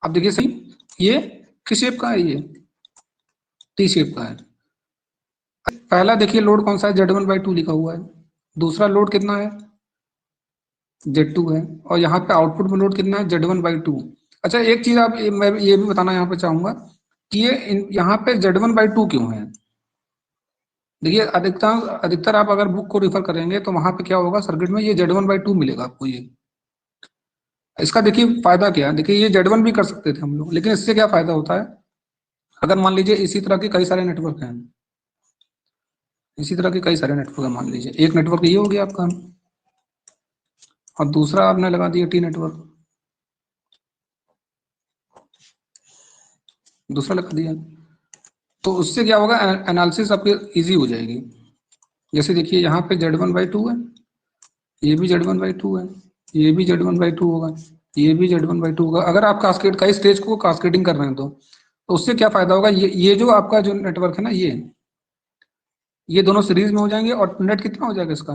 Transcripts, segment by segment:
अब देखिए सही, ये किस शेप का है, ये टी शेप का है। पहला देखिए लोड कौन सा है, Z1/2 लिखा हुआ है। दूसरा लोड कितना है, Z2 है। और यहाँ पे आउटपुट में लोड कितना है, Z1/2। अच्छा एक चीज आप मैं ये भी बताना यहाँ पे चाहूंगा कि ये यहाँ पे Z1/2 क्यों है। देखिए अधिकतर आप अगर बुक को रिफर करेंगे तो वहां पे क्या होगा, सर्किट में ये Z1/2 मिलेगा आपको। ये इसका देखिए फायदा क्या है, देखिए ये Z1 भी कर सकते थे हम लोग, लेकिन इससे क्या फायदा होता है, अगर मान लीजिए इसी तरह के कई सारे नेटवर्क हैं, इसी तरह के कई सारे नेटवर्क है, मान लीजिए एक नेटवर्क ये हो गया आपका, और दूसरा आपने लगा दिया टी नेटवर्क, दूसरा लगा दिया, तो उससे क्या होगा, एनालिसिस आपकी इजी हो जाएगी। जैसे देखिए यहाँ पे Z1/2 है, ये भी Z1/2 है, ये भी Z1/2 होगा, ये भी Z1/2 होगा। अगर आप कास्केड कई स्टेज को कास्केडिंग कर रहे हैं तो उससे क्या फायदा होगा, ये जो आपका जो नेटवर्क है ना, ये दोनों सीरीज में हो जाएंगे। और नेट कितना हो जाएगा इसका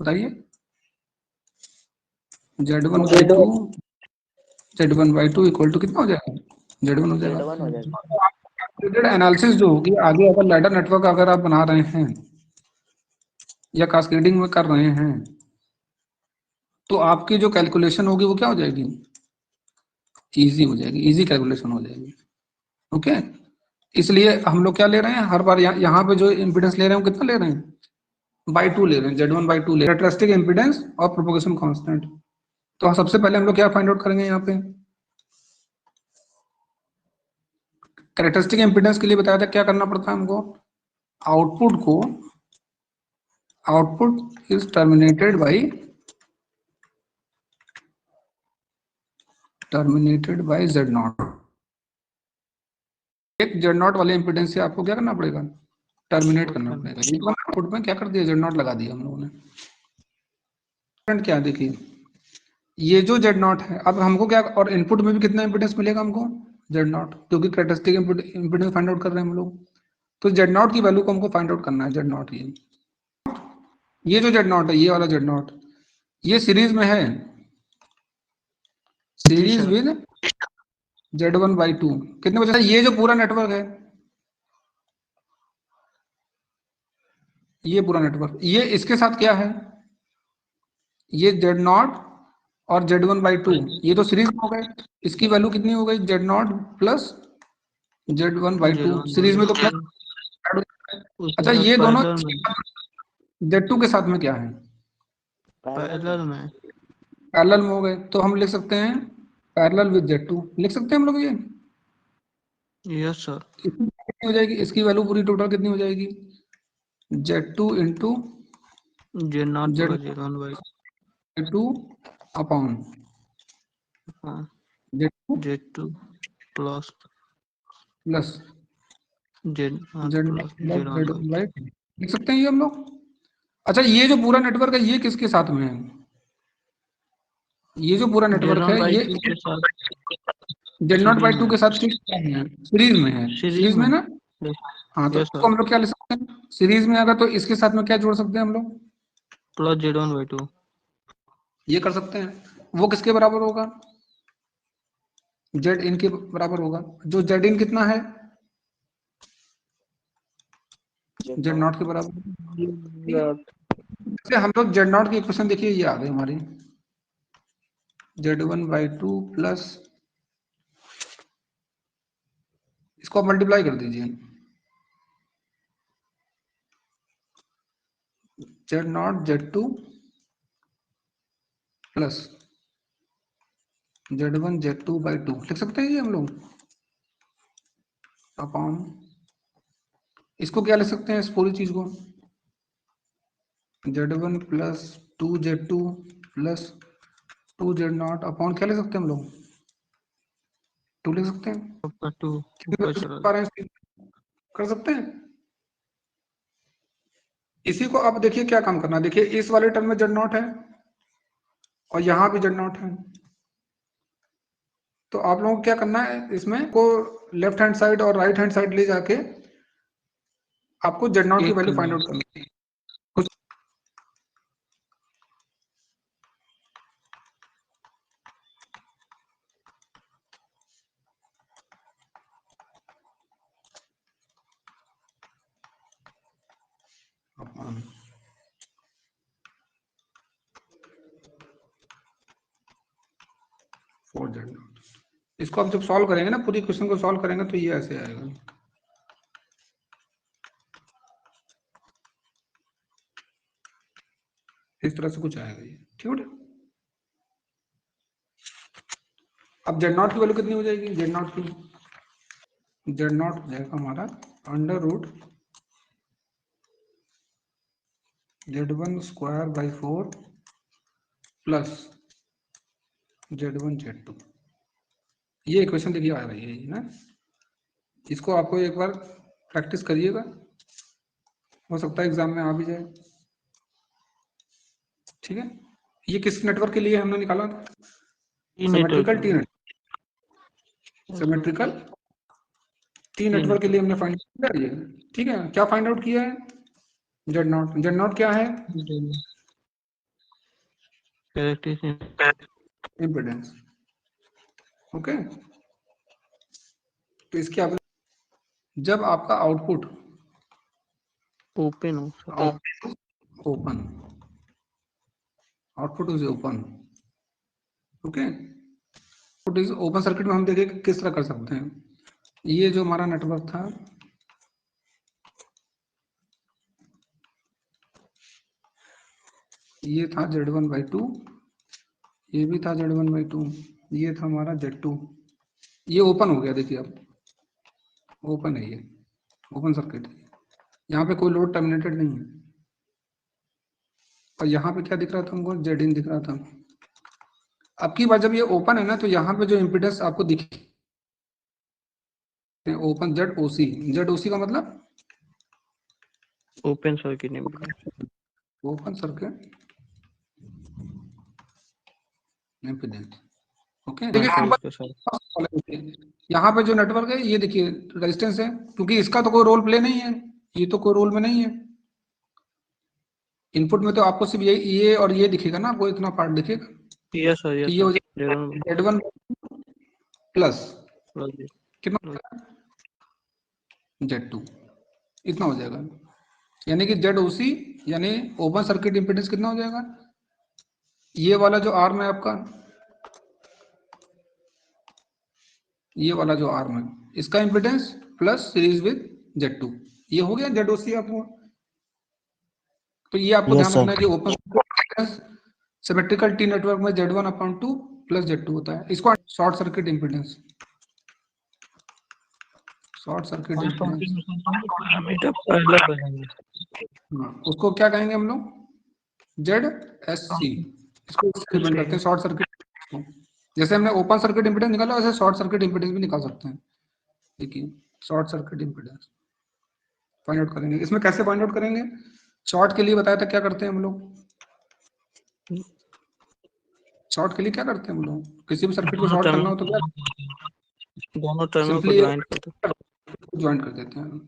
बताइए, Z1/2 इक्वल टू कितना हो जाएगा, Z1 हो जाएगा। एनालिसिस जो होगी आगे, अगर लैडर नेटवर्क अगर आप बना रहे हैं या कास्केडिंग में कर रहे हैं, तो आपकी जो कैलकुलेशन होगी वो क्या हो जाएगी, इजी हो जाएगी, इजी कैलकुलेशन हो जाएगी। ओके, इसलिए हम लोग क्या ले रहे हैं हर बार, यहाँ पे जो इम्पीडेंस ले रहे हैं वो कितना ले रहे हैं, Z1/2 ले रहे हैं, Z1/2 ले रहे हैं, कैरेक्टरिस्टिक इम्पीडेंस और प्रोपगेशन कांस्टेंट। तो सबसे पहले हम लोग क्या फाइंड आउट करेंगे, यहाँ पे कैरेक्टरिस्टिक इम्पीडेंस के लिए बताया था क्या करना पड़ता है हमको, output is terminated by Z0। एक Z0 वाले इम्पीडेंस से आपको क्या करना पड़ेगा, टर्मिनेट करना पड़ेगा। आउटपुट में क्या कर दिया, Z0 लगा दिया हम लोगों ने। क्या देखिए, ये जो Z0 है, अब हमको क्या, और इनपुट में भी कितना इम्पीडेंस मिलेगा हमको, Z0, क्योंकि कैरेक्टरिस्टिक इम्पीडेंस फाइंड आउट कर रहे हैं हम लोग। तो Z0 की वैल्यू को हमको फाइंड आउट करना है, Z0 ये जो Z0 है, ये वाला Z0, ये सीरीज में है, सीरीज विद Z1/2। कितने बजे, ये जो पूरा नेटवर्क है, ये पूरा नेटवर्क, ये इसके साथ क्या है, ये Z0 और Z1/2, ये तो सीरीज में हो गए। इसकी वैल्यू कितनी हो गई, Z0 प्लस Z1/2 सीरीज में, तो क्या। अच्छा ये दोनों Z2 के साथ में क्या है, पैरेलल में हो गए, तो हम लिख सकते हैं पैरेलल विद Z2, लिख सकते हैं हम लोग ये। Yes sir. कितनी हो जाएगी इसकी वैल्यू, पूरी टोटल कितनी हो जाएगी, Z2 into Z2 upon Z2 plus Z1/2 लिख सकते हैं ये हम लोग। अच्छा ये जो पूरा नेटवर्क है ये किसके साथ में है, ये जो पूरा नेटवर्क है ये Z0/2 के साथ सीरीज में है, सीरीज में ना। हाँ तो इसको हम लोग क्या ले सकते हैं, सीरीज में अगर, तो इसके साथ में क्या जोड़ सकते हैं हम लोग, प्लस Z1/2, ये कर सकते हैं। वो किसके बराबर होगा, Z इन के बराबर होगा। जो Z इन कितना है, Z0 के बराबर। हम लोग Z0 की इक्वेशन देखिए, ये आ गई हमारी, Z1/2 प्लस, इसको आप मल्टीप्लाई कर दीजिए, Z0 Z2 plus Z1 Z2/2 लिख सकते हैं ये हम लोग, अपॉन, इसको क्या लिख सकते हैं इस पूरी चीज को, Z1 plus 2Z2 plus 2Z0 upon क्या लिख सकते हैं हम लोग, 2 लिख सकते हैं, कर सकते हैं। इसी को आप देखिए क्या काम करना है, देखिए इस वाले टर्म में Z0 है और यहाँ भी Z0 है, तो आप लोगों को क्या करना है, इसमें को लेफ्ट हैंड साइड और राइट हैंड साइड ले जाके आपको Z0 की वैल्यू फाइंड आउट करनी है। वन। Four Z not. इसको आप जब सॉल्व करेंगे ना, पूरी क्वेश्चन को सॉल्व करेंगे तो ये ऐसे आएगा। इस तरह से कुछ आएगा ये, ठीक है। अब जेड नॉट की वैल्यू कितनी हो जाएगी? जेड नॉट की, जेड नॉट हो जाएगा हमारा under root Z1 square by 4 plus Z1 Z2। ये इक्वेशन देखिए आ रही है ये ना, इसको आपको एक बार प्रैक्टिस करिएगा, हो सकता है एग्जाम में आ भी जाए, ठीक है। ये किस नेटवर्क के लिए हमने निकाला था? Symmetrical T network, symmetrical T network के लिए हमने फाइंड किया ये, ठीक है। क्या फाइंड आउट किया है? Z not. जेड नॉट क्या है? Impedance, okay. तो इसके आप जब आपका आउटपुट ओपन हो sir, open, output is open, okay. Output is open circuit में हम देखें कि किस तरह कर सकते हैं। ये जो हमारा नेटवर्क था, ये था Z1/2, ये भी था Z1/2, ये था हमारा Z2। ये ओपन हो गया, देखिए अब ओपन है, ये ओपन सर्किट है। यहाँ पे कोई लोड टर्मिनेटेड नहीं है, और यहाँ पे क्या दिख रहा था हमको? Zin दिख रहा था। अब की बार जब ये ओपन है ना, तो यहाँ पे जो इम्पीडेंस आपको दिखी ओपन ZOC, ZOC का मतलब open circuit impedance, open circuit impedance, okay. देखिए यहाँ पे जो नेटवर्क है, ये देखिए रेजिस्टेंस है, क्योंकि इसका तो कोई रोल प्ले नहीं है, ये तो कोई रोल में नहीं है। इनपुट में तो आपको सिर्फ ये और ये दिखेगा ना, आपको इतना पार्ट दिखेगा। यस सर, तो यस ये हो सर, जाएगा Z1 प्लस कितना Z2, इतना हो जाएगा। यानी कि ZOC यानी ओपन सर्किट इम्पीडेंस कितना हो जाएगा? ये वाला जो आर्म है आपका, ये वाला जो आर्म है, इसका impedance plus series with Z2, ये हो गया ZOC आपको। तो ये आपको ध्यान रखना है कि ओपन सिमेट्रिकल टी नेटवर्क में Z1/2 प्लस Z2 होता है। इसको short circuit impedance, short circuit impedance, उसको क्या कहेंगे हम लोग? ZSC। इसको रिप्रेजेंट करते हैं शॉर्ट सर्किट। जैसे हमने ओपन सर्किट इम्पीडेंस निकाला, वैसे शॉर्ट सर्किट इम्पीडेंस भी निकाल सकते हैं। देखिए short circuit impedance find out करेंगे। इसमें कैसे फाइंड आउट करेंगे? शॉर्ट के लिए बताया था क्या करते हैं हम लोग? शॉर्ट के लिए क्या करते हैं हम लोग? किसी भी सर्किट को शॉर्ट करना हो तो क्या? दोनों टर्मिनल को ज्वाइन कर देते हैं,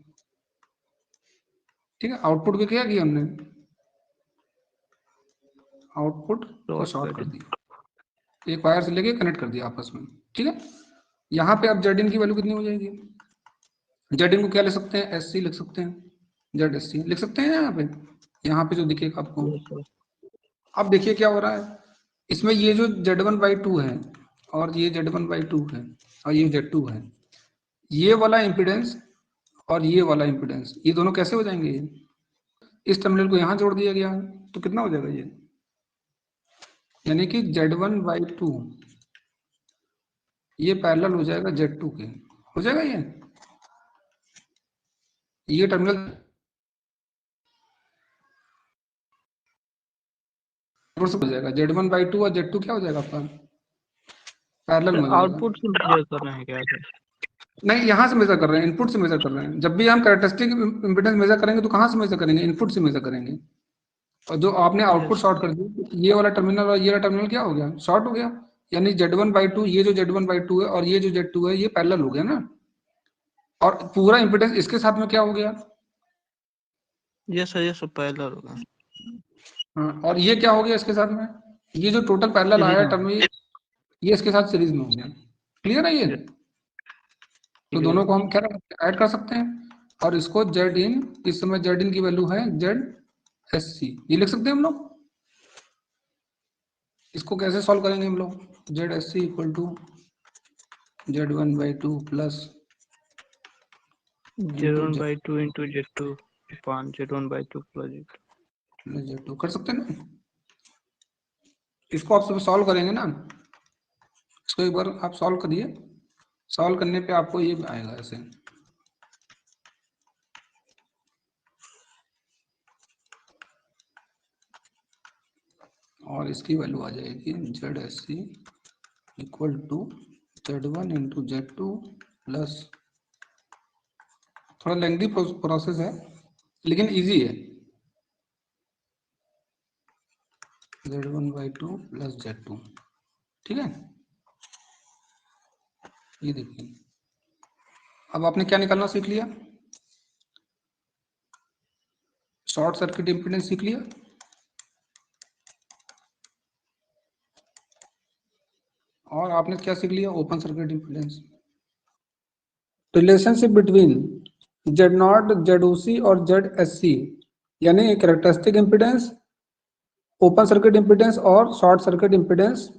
ठीक है। आउटपुट को क्या किया हमने? आउटपुट को शॉर्ट कर दिया, एक वायर से लेके कनेक्ट कर दिया आपस में, ठीक है। यहाँ पे अब Zin की वैल्यू कितनी हो जाएगी? Zin को क्या लिख सकते हैं? SC लिख सकते हैं, ZSC लिख सकते हैं यहाँ पे जो दिखेगा आपको। अब देखिए क्या हो रहा है इसमें, ये जो Z1/2 है और ये Z1/2 है और ये Z2 है, ये वाला इम्पीडेंस और ये वाला इम्पीडेंस, ये दोनों कैसे हो जाएंगे? इस टर्मिनल को यहाँ जोड़ दिया गया तो कितना हो जाएगा ये? यानी कि Z1/2 ये पैरेलल हो जाएगा Z2 के, हो जाएगा ये टर्मिनल हो जाएगा। Z1/2 और Z2 क्या हो जाएगा आपका? पैरेलल में हो जाएगा। आउटपुट से मेजर कर रहे हैं क्या? नहीं, यहाँ से मेजर कर रहे हैं, इनपुट से मेजर कर रहे हैं। जब भी हम कैरेक्टरिस्टिक इम्पीडेंस मेजर करेंगे तो कहाँ से मेजर करेंगे? इनपुट से मेजर करेंगे। और जो आपने आउटपुट शॉर्ट कर दिया, ये वाला टर्मिनल और ये वाला टर्मिनल क्या हो गया? शॉर्ट हो गया। यानी Z1/2, ये जो Z1/2 है और ये जो Z2 है, ये पैरेलल हो गया ना, और पूरा इम्पीडेंस इसके साथ में क्या हो गया? यस सर, यस पैरेलल होगा। हाँ, और ये क्या हो गया इसके साथ में? ये जो टोटल पैरेलल आया टर्म, ये इसके साथ सीरीज में हो गया। क्लियर है ये? तो दोनों को हम क्या ऐड कर सकते हैं, और इसको Zin, इस समय Zin की वैल्यू है Z SC, ये लिख सकते हैं हम लोग। इसको कैसे सॉल्व करेंगे हम लोग? ZSC equal to Z1/2 plus Z1/2 into Z2 upon Z1/2 plus Z2। Z2 कर सकते हैं ना? इसको आप सब सॉल्व करेंगे ना, इसको एक बार आप सॉल्व करिए। सॉल्व करने पे आपको ये आएगा ऐसे, और इसकी वैल्यू आ जाएगी ZSC equal to Z1 into Z2 plus, थोड़ा लेंथी प्रोसेस है लेकिन इजी है, Z1/2 प्लस Z2। ठीक है, ये देखिए अब आपने क्या निकालना सीख लिया, शॉर्ट सर्किट इम्पीडेंस सीख लिया, और आपने क्या सीख लिया, open circuit impedance. Relationship between Z0, ZOC और ZSC, यानी characteristic impedance, open circuit impedance और शॉर्ट सर्किट इम्पीडेंस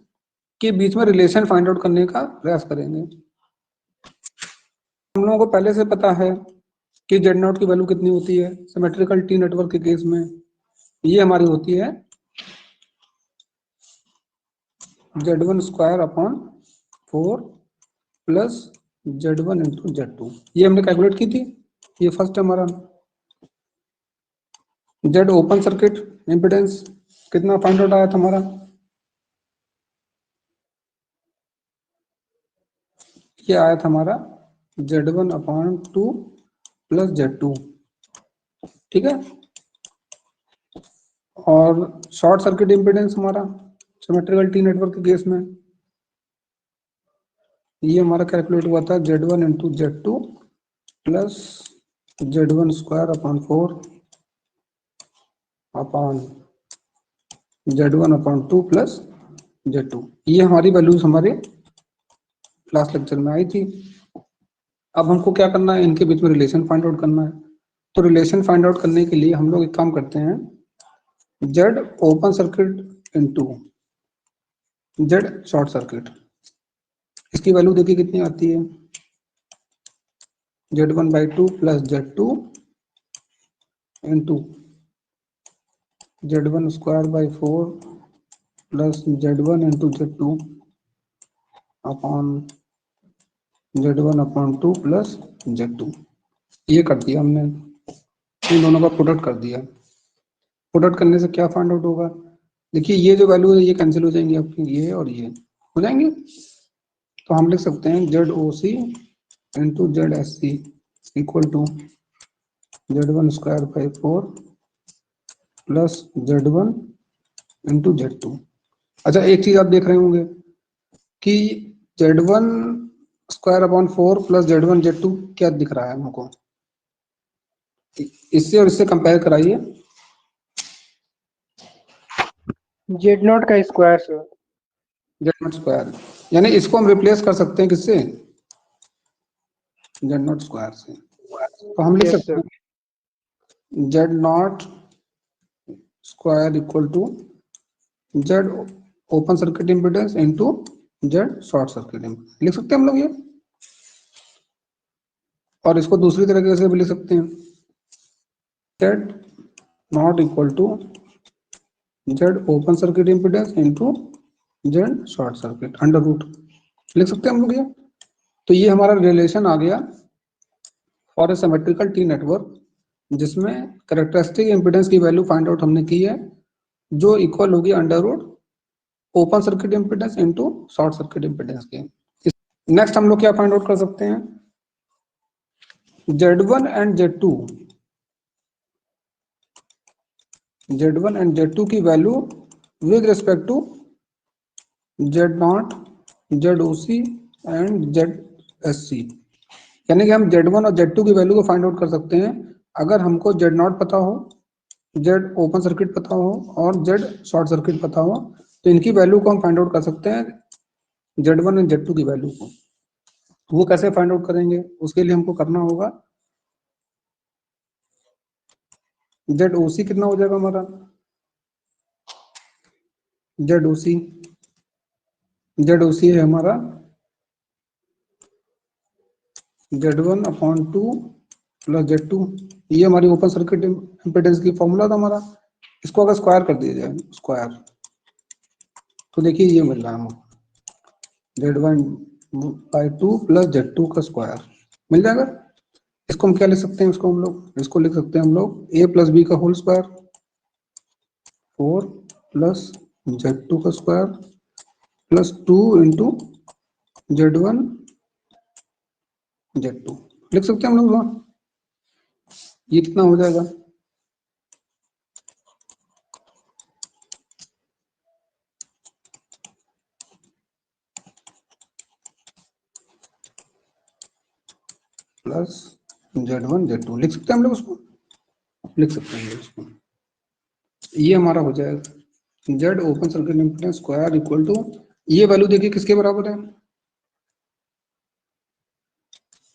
के बीच में रिलेशन फाइंड आउट करने का प्रयास करेंगे। हम लोगों को पहले से पता है कि Z0 की वैल्यू कितनी होती है सिमेट्रिकल टी नेटवर्क के केस में, ये हमारी होती है Z1² plus Z1 into Z2। ये हमने कैलकुलेट की थी, ये फर्स्ट हमारा। Z ओपन सर्किट इम्पीडेंस कितना फाइंड आउट आया था हमारा, ये आया था हमारा Z1/2 प्लस Z2। ठीक है, और शॉर्ट सर्किट इम्पीडेंस हमारा सिमेट्रिकल टी नेटवर्क के केस में ये हमारा कैलकुलेट हुआ था Z1 into Z2 plus Z1²/4 upon Z1/2 plus Z2। ये हमारी वैल्यूज हमारे क्लास लेक्चर में आई थी। अब हमको क्या करना है, इनके बीच में रिलेशन फाइंड आउट करना है। तो रिलेशन फाइंड आउट करने के लिए हम लोग एक काम करते हैं, Z open circuit into Z short circuit, इसकी वैल्यू देखिए कितनी आती है, Z1/2 plus Z2 into Z1²/4 plus Z1 into Z2 upon Z1/2 plus Z2। ये कर दिया हमने, इन दोनों का प्रोडक्ट कर दिया। प्रोडक्ट करने से क्या फाइंड आउट होगा, देखिए ये जो वैल्यू है ये कैंसिल हो जाएंगी आपकी, ये और ये हो जाएंगे। तो हम लिख सकते हैं ZOC into ZSC equal to Z1²/4 plus Z1 into Z2। अच्छा एक चीज आप देख रहे होंगे कि Z1²/4 प्लस Z1 Z2 क्या दिख रहा है हमको, इससे और इससे कंपेयर कराइए। Z0 का स्क्वायर सर। Z0², यानी इसको हम रिप्लेस कर सकते हैं किससे, Z0² से। तो हम लिख Yes, सकते हैं Z0² equal to Z open circuit impedance into Z short circuit impedance, लिख सकते हैं हम लोग ये। और इसको दूसरी तरीके से भी लिख सकते हैं, Z0 equal to Z open circuit impedance into Z short circuit under root, लिख सकते हैं हम लोग ये। तो ये हमारा रिलेशन आ गया for a symmetrical T network, जिसमें कैरेक्टरिस्टिक इम्पीडेंस की वैल्यू फाइंड आउट हमने की है, जो इक्वल होगी under root open circuit impedance into short circuit impedance के। नेक्स्ट हम लोग क्या फाइंड आउट कर सकते हैं, Z1 and Z2, Z1 and Z2 की value with respect to Z0, ZOC and ZSC, यानी कि हम Z1 और Z2 की वैल्यू को फाइंड आउट कर सकते हैं अगर हमको Z0 पता हो, Z ओपन सर्किट पता हो और Z शॉर्ट सर्किट पता हो, तो इनकी वैल्यू को हम फाइंड आउट कर सकते हैं Z1 एंड Z2 की वैल्यू को। वो कैसे फाइंड आउट करेंगे, उसके लिए हमको करना होगा जेड ओसी कितना हो जाएगा हमारा, जेड ओसी है हमारा Z1 अपॉन 2 प्लस Z2, ये हमारी ओपन सर्किट इम्पीडेंस की फॉर्मूला था हमारा। इसको अगर स्क्वायर कर दिया जाए स्क्वायर, तो देखिए ये मिल रहा है हमको Z1/2 प्लस Z2 का स्क्वायर मिल जाएगा। इसको हम क्या लिख सकते हैं, इसको लिख सकते हैं हम लोग a प्लस बी का होल स्क्वायर 4 प्लस Z2 का square plus 2 into Z1 Z2 लिख सकते हैं हम लोग वहां। ये कितना हो जाएगा, प्लस Z1 Z2 लिख सकते हैं हम लोग उसको, लिख सकते हैं उसको। ये हमारा हो जाएगा Z open circuit impedance square equal to, ये वैल्यू देखिए किसके बराबर है,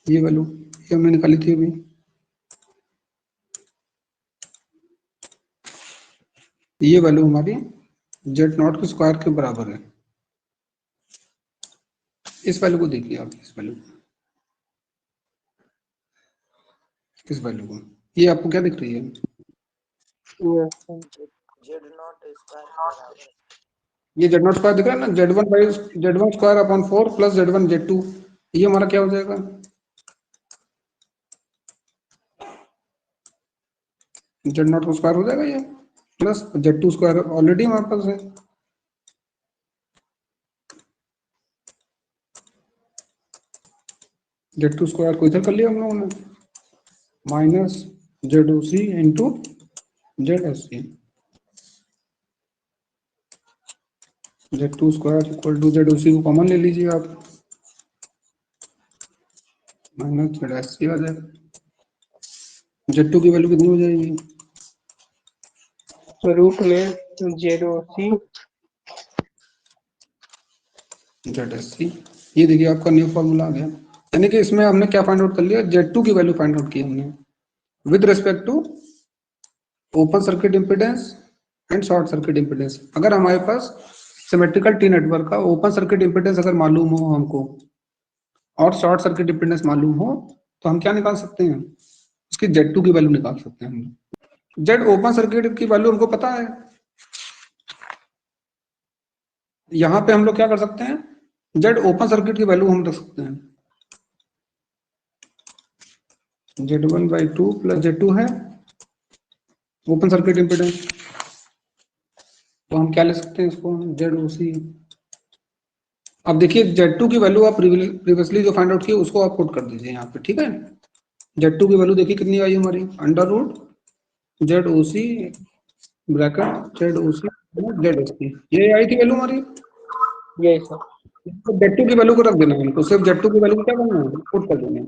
ये वैल्यू ये हमने निकाली थी अभी, ये वैल्यू हमारी जेड नॉट के स्क्वायर के बराबर है। इस वैल्यू को देखिए आप, इस वैल्यू को, ये आपको क्या दिख रही है, ये जेड नॉट स्क्वायर दिख रहा है ना, Z1 square upon 4 plus Z1 Z2, ये हमारा क्या हो जाएगा, जेड नॉट का स्क्वायर हो जाएगा ये, प्लस Z2 स्क्वायर ऑलरेडी हमारे पास है, Z2 स्क्वायर को इधर कर लिया हम लोगों ने, minus ZOC into ZSC, Z2 square equal to ZOC को कॉमन ले लीजिए आप, माइनस ZSC आ जाएगा। Z2 की वैल्यू कितनी हो जाएगी, रूट में ZOC ZSC, ये देखिए आपका न्यू फॉर्मूला आ गया। यानी कि इसमें हमने क्या फाइंड आउट कर लिया, Z2 की वैल्यू फाइंड आउट की हमने with respect to open circuit impedance and short circuit impedance. अगर हमारे पास सिमेट्रिकल टी नेटवर्क का ओपन सर्किट इम्पीडेंस अगर मालूम हो हमको और शॉर्ट सर्किट इम्पीडेंस मालूम हो, तो हम क्या निकाल सकते हैं, उसकी Z2 की वैल्यू निकाल सकते हैं हम। जेड ओपन सर्किट की वैल्यू हमको पता है, यहां पे हम लोग क्या कर सकते हैं, जेड ओपन सर्किट की वैल्यू हम रख सकते हैं, Z1/2 प्लस Z2 है ओपन सर्किट इम्पीडेंस, तो हम क्या ले सकते हैं इसको, ZOC। अब देखिए Z2 की वैल्यू आप प्रीवियसली जो फाइंड आउट की उसको आप पुट कर दीजिए यहाँ पे, ठीक है। Z2 की वैल्यू देखिए कितनी आई हमारी, under root ZOC bracket ZOC ZSC, ये आई थी वैल्यू हमारी, यही सर। तो Z2 की वैल्यू को रख देना है, तो सिर्फ Z2 की वैल्यू को क्या करना है, पुट कर देना है।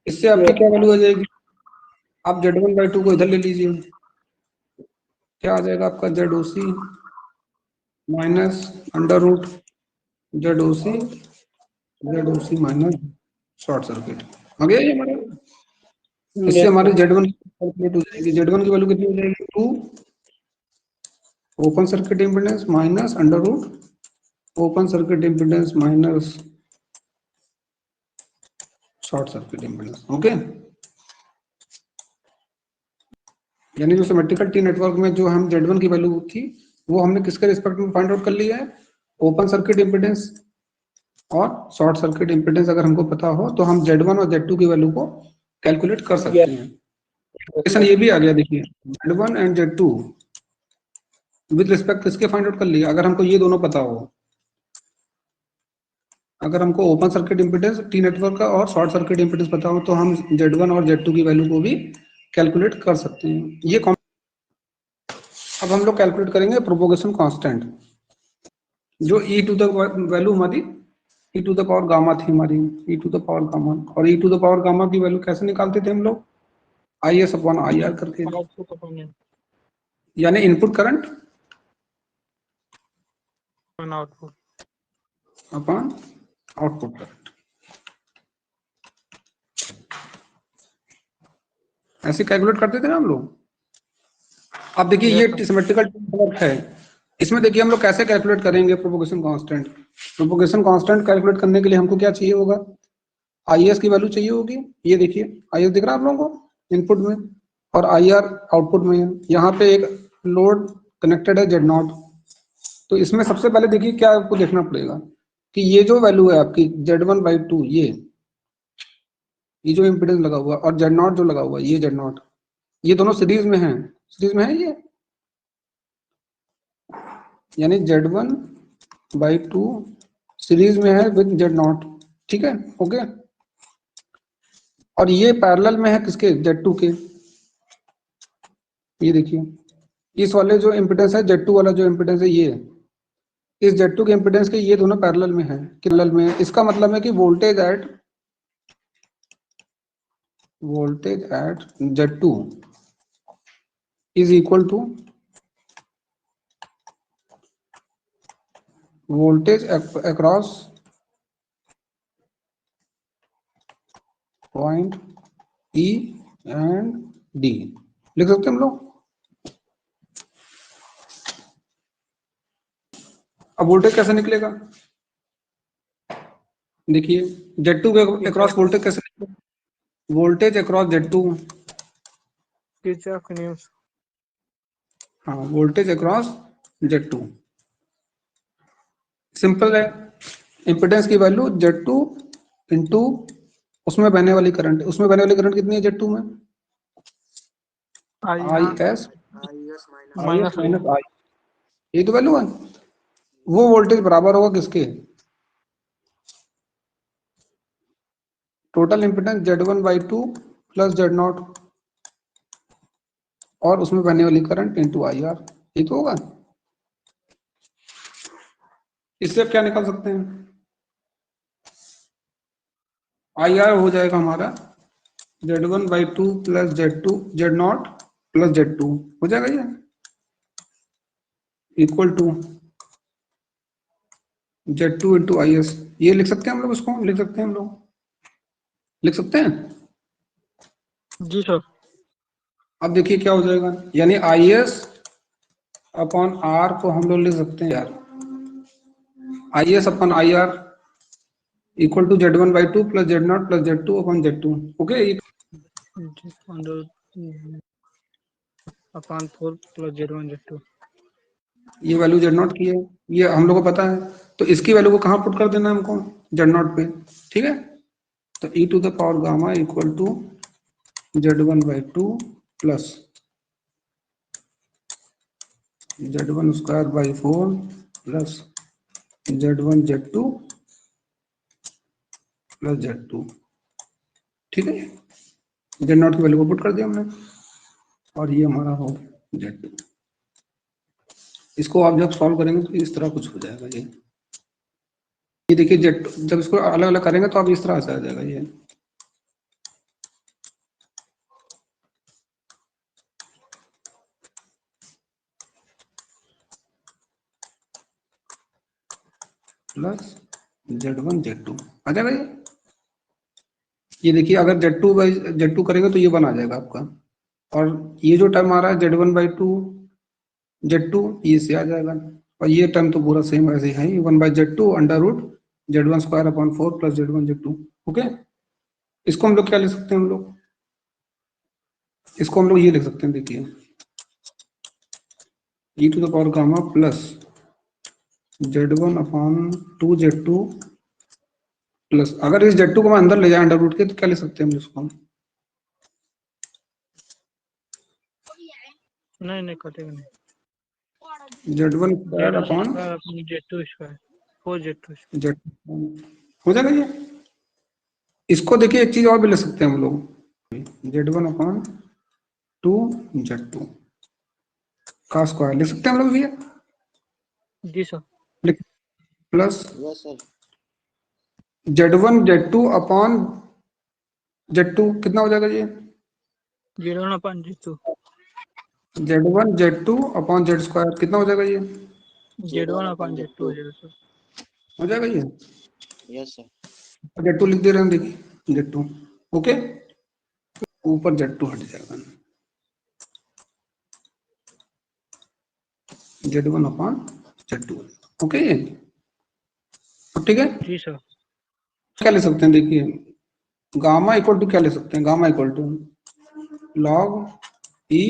इससे आपकी क्या वैल्यू आ जाएगी, आप Z1/2 को इधर ले लीजिए, क्या आ जाएगा आपका ZOC minus under root ZOC minus short circuit आ गया ये हमारा। इससे हमारी Z1 कैलकुलेट हो जाएगी, Z1 की वैल्यू कितनी हो जाएगी, 2 open circuit impedance minus under root open circuit impedance minus short circuit impedance. Okay, यानी जो सिमेट्रिकल टी नेटवर्क में जो हम Z1 की वैल्यू थी वो हमने किसके रिस्पेक्ट में फाइंड आउट कर लिया है, ओपन सर्किट इम्पीडेंस और शॉर्ट सर्किट इम्पीडेंस अगर हमको पता हो तो हम Z1 और Z2 की वैल्यू को कैलकुलेट कर सकते हैं। क्वेश्चन ये भी आ गया देखिए, Z1 and Z2 with respect किसके फाइंड आउट कर लिया, अगर हमको ये दोनों पता हो, अगर हमको open circuit impedance T network का और शॉर्ट सर्किट इम्पीडेंस पता हो तो हम Z1 और Z2 की वैल्यू को भी कैलकुलेट कर सकते हैं। ये अब हम लोग कैलकुलेट करेंगे प्रोपोगेशन कांस्टेंट, जो e टू द वैल्यू हमारी e to the power gamma थी हमारी, e to the power gamma, और e to the power gamma की वैल्यू कैसे निकालते थे हम लोग, IS अपॉन IR करके, यानी input current output upon output current, ऐसे कैलकुलेट करते थे ना हम लोग। अब देखिए Yes, ये sir. सिमेट्रिकल नेटवर्क है, इसमें देखिए हम लोग कैसे कैलकुलेट करेंगे propagation constant. Propagation constant calculate करने के लिए हमको क्या चाहिए होगा, IS की वैल्यू चाहिए होगी। ये देखिए IS दिख रहा है आप लोगों को इनपुट में, और IR आउटपुट में है। यहाँ पे एक लोड कनेक्टेड है Z0। तो इसमें सबसे पहले देखिए क्या आपको देखना पड़ेगा कि ये जो वैल्यू है आपकी Z1/2, ये जो इम्पिडेंस लगा हुआ है, और Z0 जो लगा हुआ है, ये Z0, ये दोनों सीरीज में है। सीरीज में है ये, यानी Z1/2 सीरीज में है विद Z0। ठीक है, ओके। और ये पैरेलल में है किसके, Z2 के। ये देखिए इस वाले जो इम्पिडेंस है, Z2 वाला जो इम्पिडेंस है, ये इस Z2 के इम्पिडेंस के ये दोनों पैरेलल में है। पैरेलल में है, इसका मतलब है कि voltage at Z2 is equal to voltage across point E and D। लिख सकते हैं हम लोग। अब वोल्टेज कैसे निकलेगा, देखिए Z2 के अक्रॉस वोल्टेज कैसे निकलेगा, voltage across Z2, Kirchhoff news. हाँ वोल्टेज अक्रॉस Z2 सिंपल है। इम्पिडेंस की वैल्यू Z2 इंटू उसमें बहने वाली करंट, उसमें बहने वाली करंट कितनी है Z2 में, IS Minus माइनस I, ये तो वैल्यू है। वो वोल्टेज बराबर होगा किसके, total impedance Z1/2 plus Z0 और उसमें बहने वाली करंट इंटू IR, ये तो होगा। इससे क्या निकाल सकते हैं, IR हो जाएगा हमारा Z1/2 plus Z0 plus Z2 हो जाएगा ये, equal to Z2 into IS। ये लिख सकते हैं हम लोग, इसको लिख सकते हैं हम लोग, लिख सकते हैं। जी सर। अब देखिए क्या हो जाएगा, यानी IS अपॉन R को हम लोग लिख सकते हैं यार, IS upon IR equal to Z1/2 plus Z0 plus Z2 upon Z2। Okay, upon 4 plus Z1 Z2। ये वैल्यू Z0 की है, ये हम लोग को पता है। तो इसकी वैल्यू को कहाँ पुट कर देना है हमको, Z0 पे। ठीक है, तो e to the power gamma equal to Z1/2 plus Z1 square by 4 plus Z1 Z2 plus Z2। ठीक है, Z0 की वैल्यू को पुट कर दिया हमने, और ये हमारा हो Z2। इसको आप जब सॉल्व करेंगे तो इस तरह कुछ हो जाएगा ये देखिए Z2, जब इसको अलग अलग करेंगे तो आप इस तरह से आ जाएगा ये। प्लस Z1 Z2 आ जाएगा ये देखिए अगर Z2 करेंगे तो ये बन आ जाएगा आपका, और ये जो टर्म आ रहा है Z1/2 Z2 ये से आ जाएगा, और ये टर्म तो पूरा सेम ऐसे है, 1/Z2 under root Z1 square upon 4 plus Z1 Z2। Okay, इसको हम लोग क्या लिख सकते हैं, हम लोग इसको हम लोग ये लिख सकते हैं, देखिए e to the power gamma plus Z1 upon 2 Z2 plus, अगर इस Z2 को मैं अंदर ले जाए अंडर रूट के तो क्या लिख सकते हैं हम इसको, नहीं कटेगा नहीं। Z1 square upon Z2 square 4 Z2 Z हो जाएगा ये। इसको देखिए एक चीज और भी ले सकते हैं हम लोग, Z1 अपॉन 2 Z2 का स्क्वायर लिख सकते हैं हम लोग भैया। जी sir. Plus Z1 Z2 upon Z2 कितना हो जाएगा ये, Z1 upon Z2 Z1 Z2 upon Z square कितना हो जाएगा ये, Z1 अपॉन Z2 हो जाएगा सर। हो जाएगा ये। Yes sir. Z2 लिख दे रहे हैं, देखिए Z2। ओके, ऊपर Z2 हट जाएगा। Z1 upon Z2। ओके, ठीक है। जी सर। क्या ले सकते हैं, देखिए गामा इक्वल टू क्या ले सकते हैं, gamma equal to log E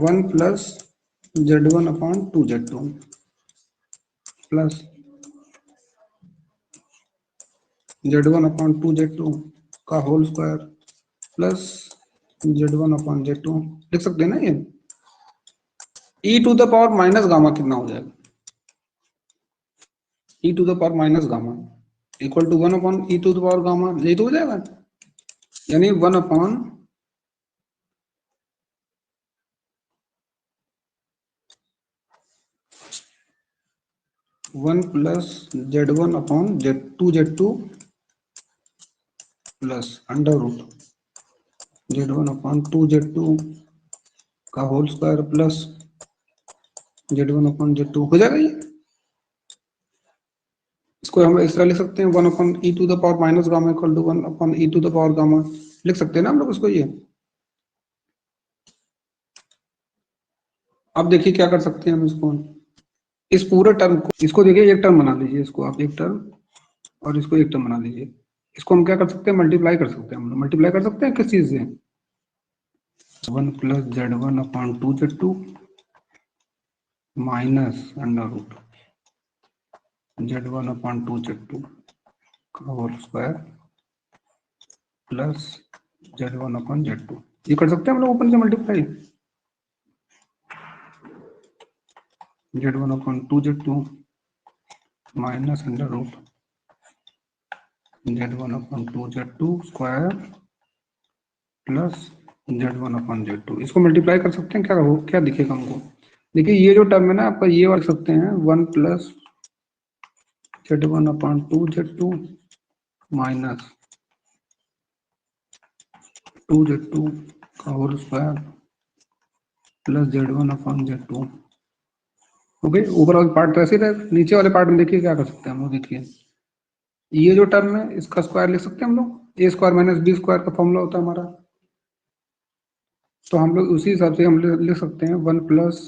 1 plus Z1 upon 2Z2 plus Z1 upon 2Z2 का whole square plus Z1 upon Z2 लिख सकते हैं ना। ये e to the power minus gamma कितना हो जाएगा, e to the power minus gamma equal to 1 upon e to the power gamma, यही तो हो जाएगा। यानी 1 upon one plus Z1 upon Z2 plus under root Z1 upon 2Z2 का whole square plus Z1 upon Z2 हो जाएगा। ये इसको हम इस तरह लिख सकते हैं 1 upon e to the power minus gamma equal to 1 upon e to the power gamma, लिख सकते हैं ना हम लोग इसको। ये अब देखिए क्या कर सकते हैं हम इसको, इस पूरे टर्म को, इसको देखिए एक टर्म बना लीजिए, इसको आप एक टर्म और इसको एक टर्म बना लीजिए। इसको हम क्या कर सकते हैं, मल्टीप्लाई कर सकते हैं। हम लोग मल्टीप्लाई कर सकते हैं किस चीज से, 1 plus Z1 upon 2Z2 minus under root Z1 upon 2Z2 का whole square plus Z1 upon Z2। ये कर सकते हैं हम लोग ऊपर से multiply, Z1 upon 2Z2 minus under root Z1 upon 2Z2 square plus Z1 upon Z2। इसको मल्टीप्लाई कर सकते हैं, क्या हो, क्या दिखेगा हमको। देखिए ये जो टर्म है ना आपका, ये रख सकते हैं 1 plus Z1 upon 2Z2 minus 2Z2 का whole square plus Z1 upon Z2। Okay, ऊपर वाले पार्ट तो ऐसे रहे, नीचे वाले पार्ट में देखिए क्या कर सकते हैं हम लोग। देखिए ये जो टर्म है इसका स्क्वायर लिख सकते हैं हम लोग, ए स्क्वायर माइनस बी स्क्वायर का फॉर्मूला होता है हमारा। तो हम लोग उसी हिसाब से हम लिख सकते हैं 1 प्लस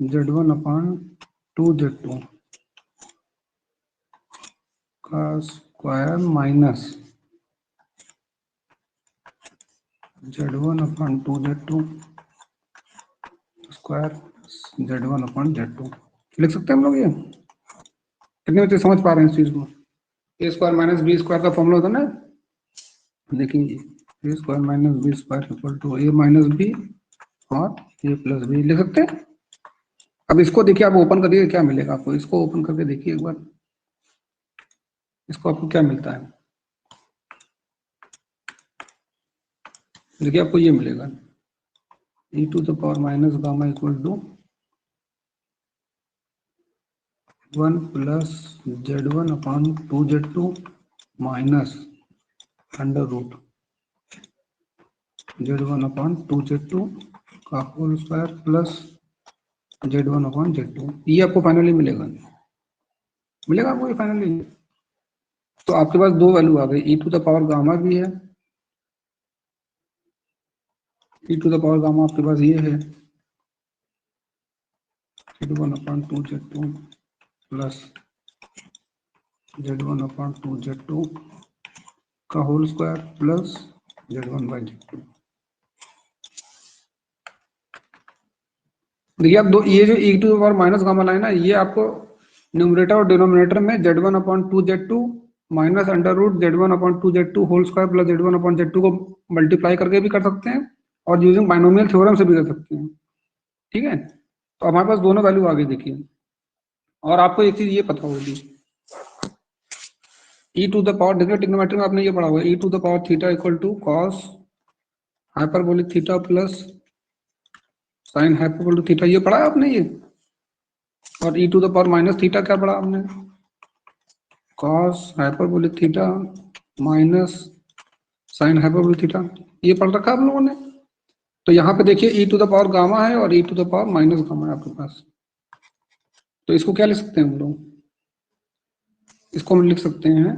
Z1 अपॉन 2Z2 का square minus Z1 upon 2Z2 square Z1 upon Z2 लिख सकते हैं हम लोग। ये कितने बच्चे समझ पा रहे हैं इस चीज को। A square minus B square का फॉर्मूला होता है ना, देखिए A square minus B square equal to A minus B और ए प्लस बी लिख सकते हैं। अब इसको देखिए, आप ओपन करिए क्या मिलेगा आपको, इसको ओपन करके देखिए एक बार, इसको आपको क्या मिलता है। देखिए आपको ये मिलेगा e to the power minus gamma equal to 1 plus Z1 upon 2Z2 minus under root Z1 upon 2Z2 का whole square plus Z1 upon Z2। ये आपको फाइनली मिलेगा, मिलेगा आपको ये फाइनली। तो आपके पास दो वैल्यू आ गई, e to the power gamma भी है, e to the power gamma आपके पास ये है Z1 upon 2Z2 plus Z1 upon 2Z2 का whole square plus Z1 by Z2। देखिए आप दो, ये जो e to the power minus gamma line है, ये आपको न्यूमरेटर और डिनोमिनेटर में Z1 upon 2Z2 minus under root Z1 upon 2Z2 whole square plus Z1 upon Z2 को मल्टीप्लाई करके भी कर सकते हैं और यूजिंग बाइनोमियल थ्योरम से भी कर सकते हैं। ठीक है, तो हमारे पास दोनों वैल्यू आ गई। देखिए और आपको एक चीज ये पता होगी, e टू द पावर, देखिए ट्रिग्नोमेट्री में आपने ये पढ़ा हुआ है, e to the power theta equal to cos hyperbolic theta plus sine hyperbolic theta, ये पढ़ा है आपने ये। और e to the power minus theta क्या पढ़ा आपने, cos hyperbolic theta minus sine hyperbolic theta, ये पढ़ रखा आप लोगों ने। तो यहाँ पे देखिए e to the power gamma है और e to the power minus gamma है आपके पास। तो इसको क्या लिख सकते हैं हम लोग, इसको हम लिख सकते हैं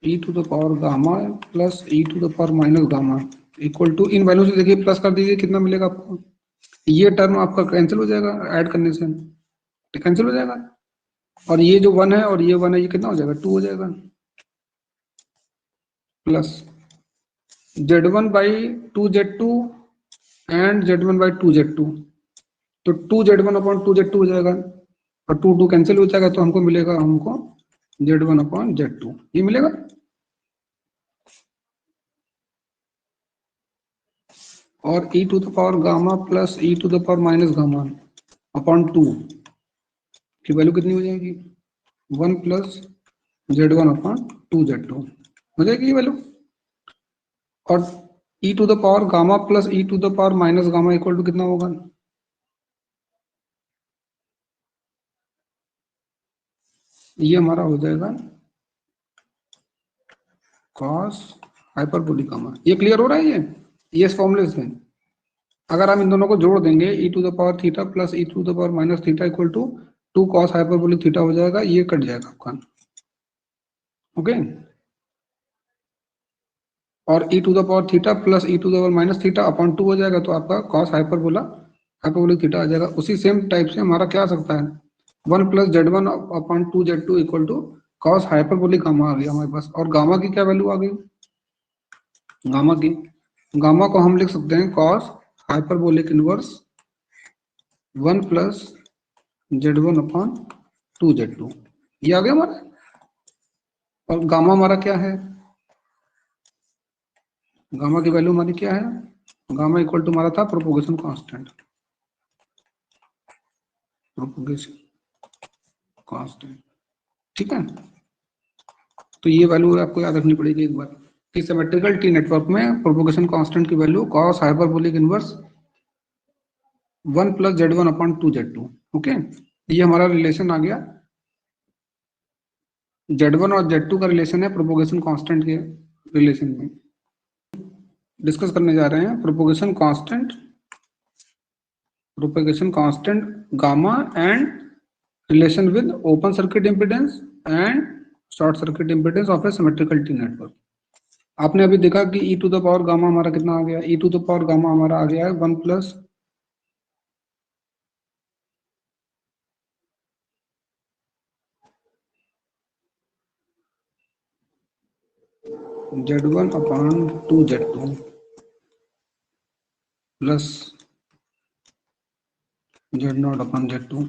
e to the power gamma plus e to the power minus gamma equal to इन वैल्यू से देखिए प्लस कर दीजिए, कितना मिलेगा आपको, ये टर्म आपका कैंसिल हो जाएगा ऐड करने से, कैंसिल हो जाएगा, और ये जो 1 है और ये 1 है, ये कितना हो जाएगा 2 हो जाएगा, plus Z1 by 2Z2 and Z1 by 2Z2, तो 2Z1 अपॉन 2Z2 हो जाएगा, और 2 कैंसिल हो जाएगा, तो हमको मिलेगा हमको Z1 अपॉन Z2, ये मिलेगा। और e to the power gamma plus e to the power minus gamma upon 2 की वैल्यू कितनी हो जाएगी, 1 प्लस Z1 अपॉन 2Z2 हो जाएगी ये वैल्यू। और e to the power gamma plus e to the power minus gamma equal to कितना होगा, ये हमारा हो जाएगा cos हाइपरबोलिक गामा। ये क्लियर हो रहा है, ये इस फॉर्मूले से अगर हम इन दोनों को जोड़ देंगे e to the power theta plus e to the power minus theta equal to 2 cos hyperbolic theta हो जाएगा, ये कट जाएगा आपका, ओके। और e to the power theta plus e to the power minus theta upon 2 हो जाएगा, तो आपका cos हाइपरबोलिक थीटा आ जाएगा। उसी सेम टाइप से हमारा क्या आ सकता है, 1 plus Z1 upon 2Z2 equal to cos hyperbolic gamma आ गया हमारे पास। और गामा की क्या वैल्यू आ गई, गामा को हम लिख सकते हैं cos hyperbolic inverse 1 plus Z1 upon 2Z2, ये आ गया हमारा। और गामा हमारा क्या है, गामा की वैल्यू हमारी क्या है, गामा इक्वल टू हमारा था प्रोपोगेशन कांस्टेंट, ठीक है। तो ये वैल्यू आपको याद रखनी पड़ेगी एक बार कि सिमेट्रिकल टी नेटवर्क में प्रोपोगेशन कांस्टेंट की value cos hyperbolic inverse 1 plus Z1 upon 2Z2, okay. ये हमारा रिलेशन आ गया, Z1 और Z2 का रिलेशन है प्रोपोगेशन कांस्टेंट के रिलेशन में। डिस्कस करने जा रहे हैं propagation constant gamma and relation with open circuit impedance and short circuit impedance of a symmetrical T network. आपने अभी देखा कि e to the power gamma हमारा कितना आ गया, e to the power gamma हमारा आ गया है 1 plus Z1 upon 2Z2 plus Z0 upon Z2,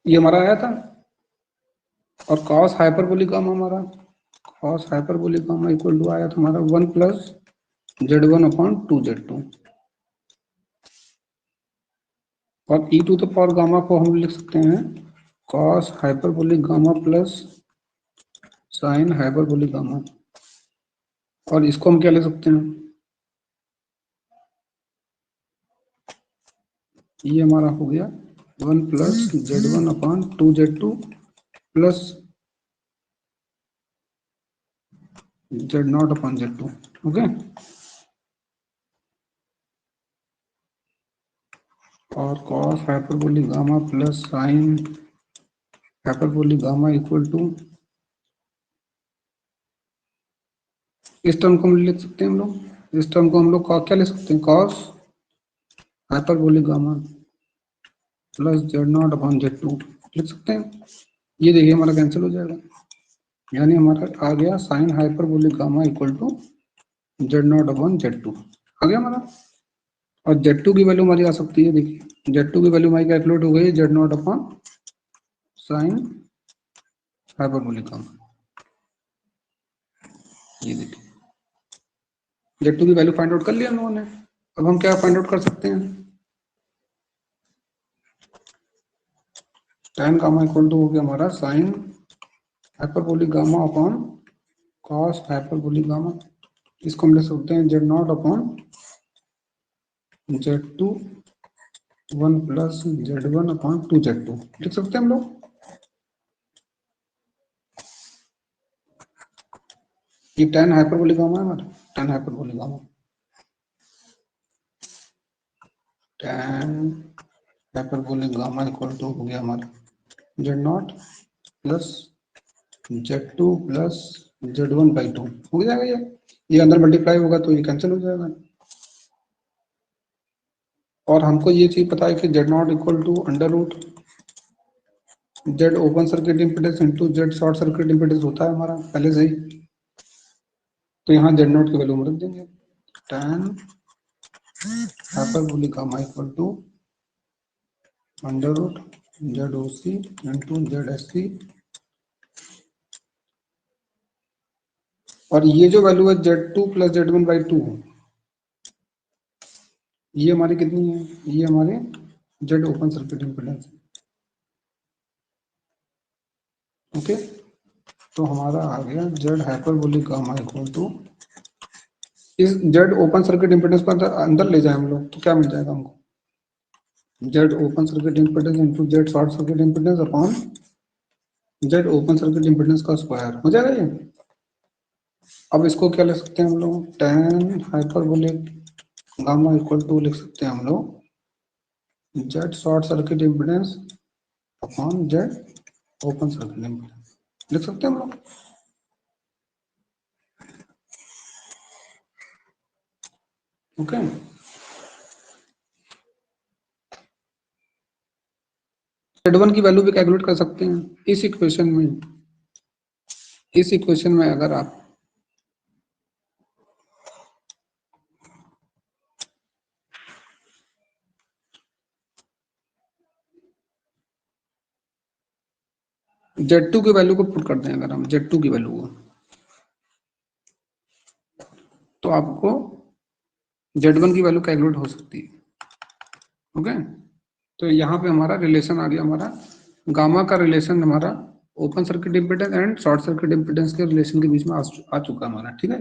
ये हमारा आया था। और cos हाइपरबोलिक गामा हमारा, cos hyperbolic gamma equal to आया था हमारा 1 प्लस Z1 अपॉन 2Z2। और e to the power gamma को हम लिख सकते हैं cos hyperbolic gamma plus sin hyperbolic gamma. और इसको हम क्या ले सकते हैं, ये हमारा हो गया 1 plus Z1 upon 2Z2 plus Z0 upon Z2, okay. और cos hyperbolic gamma plus sin hyperbolic gamma equal to, इस टर्म को हम लिख सकते हैं हम लोग, इस टर्म को हम लोग क्या ले सकते हैं, cos hyperbolic gamma plus Z0 upon Z2 लिख सकते हैं। ये देखिए हमारा कैंसिल हो जाएगा, यानी हमारा आ गया sin hyperbolic gamma equal to Z0 upon Z2 आ गया हमारा। और Z2 की वैल्यू हमारी आ सकती है, देखिए Z2 की वैल्यू हमारी कैलकुलेट हो गई Z0 upon sin hyperbolic gamma, ये देखिए Z2 की वैल्यू फाइंड आउट कर लिया हम लोगों ने। अब हम क्या फाइंड आउट कर सकते हैं, tan गामा इक्वल टू हो गया हमारा sin hyperbolic gamma upon cos hyperbolic gamma. इसको हम लिख सकते हैं Z0 upon Z2 1 plus Z1 upon 2Z2 लिख सकते हैं हम लोग। ये tan हाइपरबोलिक गामा है हमारा, tan hyperbolic gamma, tan hyperbolic gamma equal to हो गया हमारा Z0 plus Z2 plus Z1/2 हो जाएगा ये अंदर मल्टीप्लाई होगा तो ये कैंसिल हो जाएगा। और हमको ये चीज पता है कि Z0 equal to under root Z open circuit impedance into Z short circuit impedance होता है हमारा पहले से ही। तो यहाँ Z0 की वैल्यू हम रख देंगे tan hyperbolic gamma equal to under root ZOC into ZSC। और ये जो वैल्यू है Z2 प्लस Z1/2 ये हमारी कितनी है? ये हमारे Z ओपन सर्किट इम्पीडेंस है। ओके, तो हमारा आ गया Z hyperbolic gamma equal to, इस Z ओपन सर्किट इम्पीडेंस को अंदर ले जाए हम लोग तो क्या मिल जाएगा हमको? Z open circuit impedance into Z short circuit impedance upon Z open circuit impedance का स्क्वायर हो जाएगा ये। अब इसको क्या लिख सकते हैं हम लोग? tan hyperbolic gamma equal to लिख सकते हैं हम लोग Z short circuit impedance upon Z open circuit impedance लिख सकते हैं हम लोग। ओके, Z1 की वैल्यू भी कैलकुलेट कर सकते हैं इस इक्वेशन में। इस इक्वेशन में अगर आप Z2 की वैल्यू को पुट करते हैं, अगर हम Z2 की वैल्यू को, तो आपको Z1 की वैल्यू कैलकुलेट हो सकती है। ओके, तो यहाँ पे हमारा रिलेशन आ गया, हमारा गामा का रिलेशन हमारा open circuit impedance and short circuit impedance के रिलेशन के बीच में आ चुका हमारा। ठीक है।